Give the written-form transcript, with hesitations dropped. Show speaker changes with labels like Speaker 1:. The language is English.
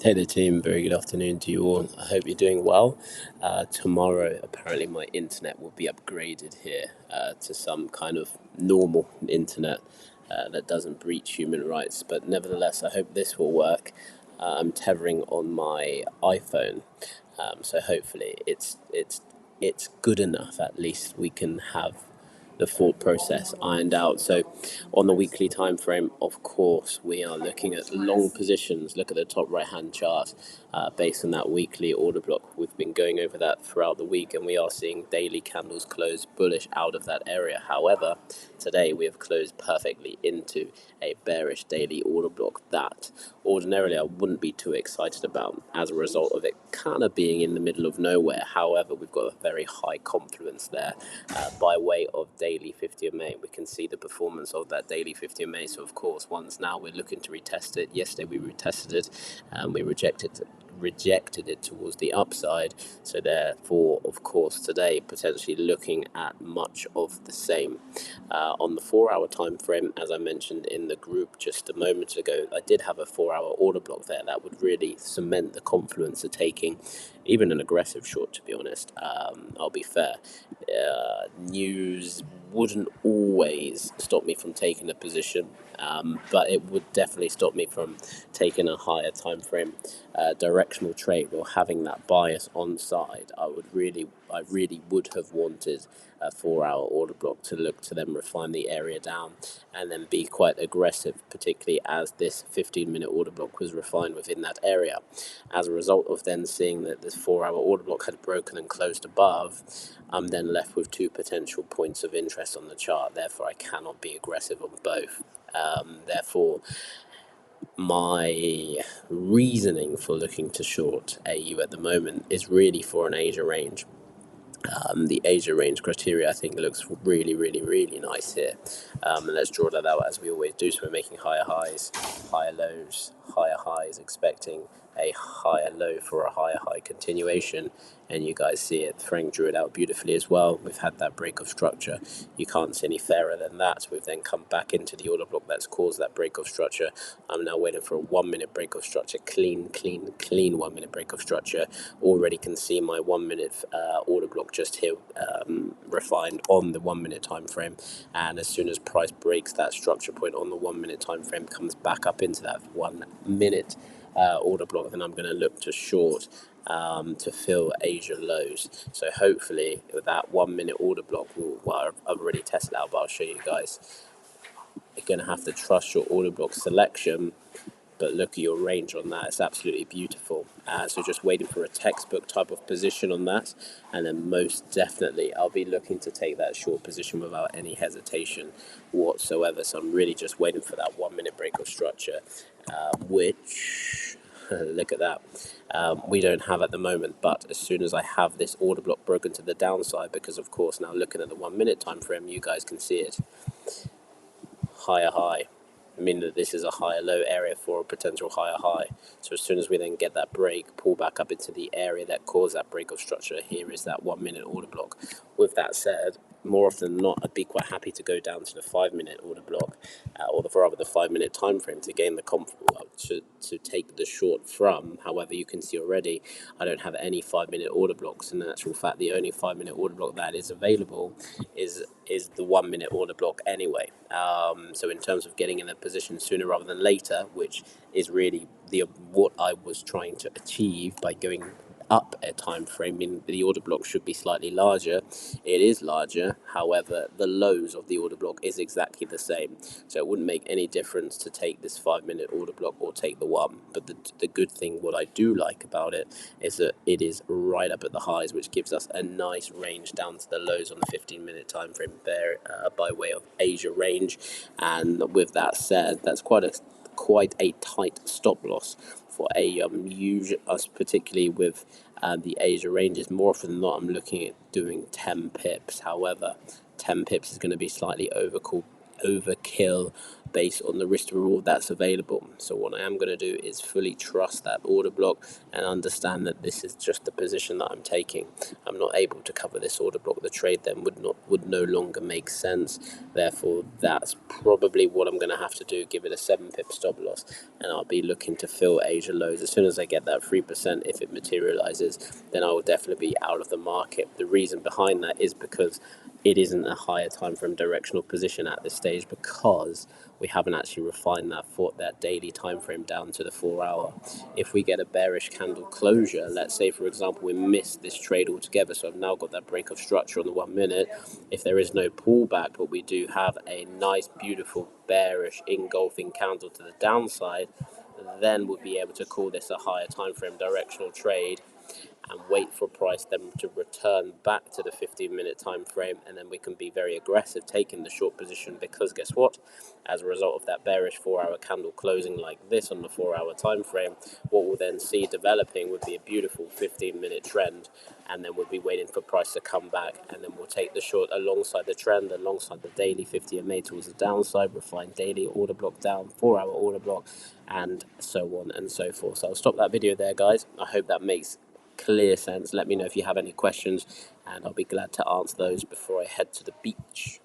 Speaker 1: Hey there team, very good afternoon to you all. I hope you're doing well. Tomorrow apparently my internet will be upgraded here to some kind of normal internet that doesn't breach human rights, but nevertheless I hope this will work. I'm tethering on my iPhone, so hopefully it's good enough. At least we can have the thought process ironed out. So on the weekly time frame, of course, we are looking at long positions. Look at the top right hand chart based on that weekly order block. We've been going over that throughout the week, and we are seeing daily candles close bullish out of that area. However, today we have closed perfectly into a bearish daily order block that ordinarily I wouldn't be too excited about as a result of it kind of being in the middle of nowhere. However, we've got a very high confluence there by way of daily 50 MA. We can see the performance of that daily 50 MA. So of course, once now we're looking to retest it. Yesterday we retested it and we rejected it towards the upside. So therefore, of course, today potentially looking at much of the same. On the 4-hour time frame, as I mentioned in the group just a moment ago, I did have a 4-hour order block there that would really cement the confluence of taking even an aggressive short, to be honest. I'll be fair. News wouldn't always stop me from taking a position, but it would definitely stop me from taking a higher time frame directional trade or having that bias on side. I really would have wanted a 4-hour order block to look to then refine the area down and then be quite aggressive, particularly as this 15-minute order block was refined within that area. As a result of then seeing that this 4-hour order block had broken and closed above, I'm then left with two potential points of interest on the chart. Therefore, I cannot be aggressive on both. Therefore, my reasoning for looking to short AU at the moment is really for an Asia range. The Asia range criteria I think looks really nice here. And let's draw that out as we always do. So we're making higher highs, higher lows, higher highs, expecting a higher low for a higher high continuation, and you guys see it. Frank drew it out beautifully as well. We've had that break of structure. You can't see any fairer than that. We've then come back into the order block that's caused that break of structure. I'm now waiting for a 1-minute break of structure. Clean 1-minute break of structure. Already can see my 1-minute order block just here refined on the 1-minute time frame, and as soon as price breaks that structure point on the 1-minute time frame, comes back up into that 1-minute order block, then I'm going to look to short to fill Asia lows. So hopefully with that 1-minute order block, I've already tested out, but I'll show you guys. You're going to have to trust your order block selection, but look at your range on that. It's absolutely beautiful. So just waiting for a textbook type of position on that, and then most definitely I'll be looking to take that short position without any hesitation whatsoever. So I'm really just waiting for that 1-minute break of structure, which look at that, we don't have at the moment. But as soon as I have this order block broken to the downside, because of course now looking at the 1-minute time frame, you guys can see it, higher high. I mean that this is a higher low area for a potential higher high. So as soon as we then get that break, pull back up into the area that caused that break of structure, here is that 1-minute order block. With that said, more often than not, I'd be quite happy to go down to the 5-minute order block, or the 5-minute time frame to gain the to take the short from. However, you can see already I don't have any 5-minute order blocks. In actual fact, the only 5-minute order block that is available is the 1-minute order block anyway. So in terms of getting in a position sooner rather than later, which is really what I was trying to achieve by going up a time frame, meaning the order block should be slightly larger. It is larger, however the lows of the order block is exactly the same, so it wouldn't make any difference to take this 5-minute order block or take the one. But the good thing, what I do like about it, is that it is right up at the highs, which gives us a nice range down to the lows on the 15-minute time frame there, by way of Asia range. And with that said, that's quite a tight stop loss for a us, particularly with the Asia ranges. More often than not, I'm looking at doing 10 pips. However, 10 pips is going to be slightly overkill based on the risk to reward that's available. So what I am going to do is fully trust that order block and understand that this is just the position that I'm taking. I'm not able to cover this order block. The trade then would no longer make sense. Therefore, that's probably what I'm going to have to do. Give it a 7 pip stop loss, and I'll be looking to fill Asia lows as soon as I get that 3%. If it materializes, then I will definitely be out of the market. The reason behind that is because it isn't a higher time frame directional position at this stage, because we haven't actually refined that daily time frame down to the 4 hour. If we get a bearish candle closure, let's say for example we miss this trade altogether, so I've now got that break of structure on the 1 minute. If there is no pullback, but we do have a nice beautiful bearish engulfing candle to the downside, then we'll be able to call this a higher time frame directional trade and wait for price then to return back to the 15-minute time frame, and then we can be very aggressive taking the short position, because guess what, as a result of that bearish 4 hour candle closing like this on the 4 hour time frame, what we'll then see developing would be a beautiful 15-minute trend, and then we'll be waiting for price to come back, and then we'll take the short alongside the trend, alongside the daily 50 MA towards the downside, refine daily order block down, 4 hour order block, and so on and so forth. So I'll stop that video there, guys. I hope that makes clear sense. Let me know if you have any questions, and I'll be glad to answer those before I head to the beach.